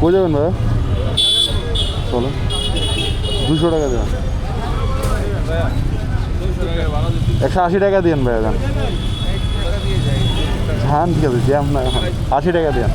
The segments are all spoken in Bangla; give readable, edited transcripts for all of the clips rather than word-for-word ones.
কই যাবেন ভাইয়া? চলো 200 টাকা দেন, 180 টাকা দিন ভাইয়া যান। হ্যাঁ ঠিক আছে, জ্যাম না এখন, 80 টাকা দেন।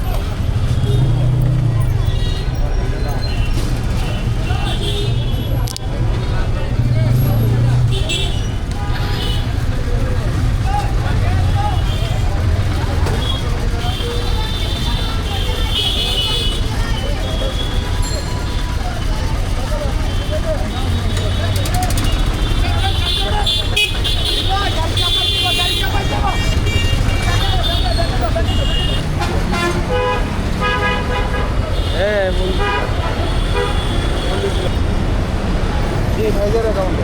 ভাইজার অ্যাকাউন্টে,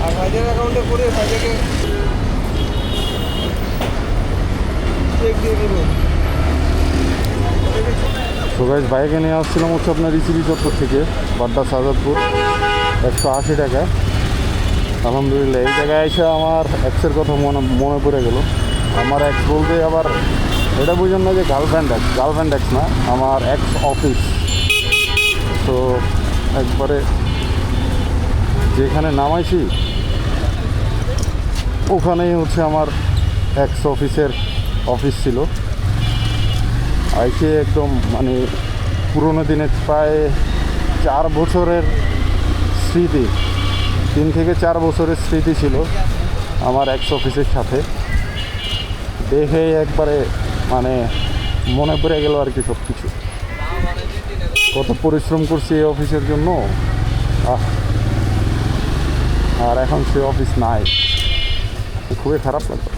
আর ভাইজার অ্যাকাউন্টে করে ভাইজাকে চেক দিয়ে দেব। তো গাইস বাইকে নিয়ে আসছিলাম হচ্ছে আপনার রিসিভি চত্বর থেকে বাড্ডা শাহজাদপুর, 180 টাকা। আলহামদুলিল্লাহ এই জায়গায় এসে আমার এক্সের কথা মনে পড়ে গেল। আমার এক্স বলতে আবার এটা বুঝেন না যে গার্লফ্রেন্ড এক্স না, আমার এক্স অফিস। তো একবারে যেখানে নামাইছি ওখানেই হচ্ছে আমার এক্স অফিস ছিল। আইসে একদম মানে পুরোনো দিনের প্রায় 4 বছরের স্মৃতি, 3 থেকে 4 বছরের স্মৃতি ছিল আমার এক্স অফিসের সাথে। দেখে একবারে মানে মনে পড়ে গেল আর কি সব কিছু, কত পরিশ্রম করছি এই অফিসের জন্য। আর এখন সে অফিস নাই, খুবই খারাপ লাগলো।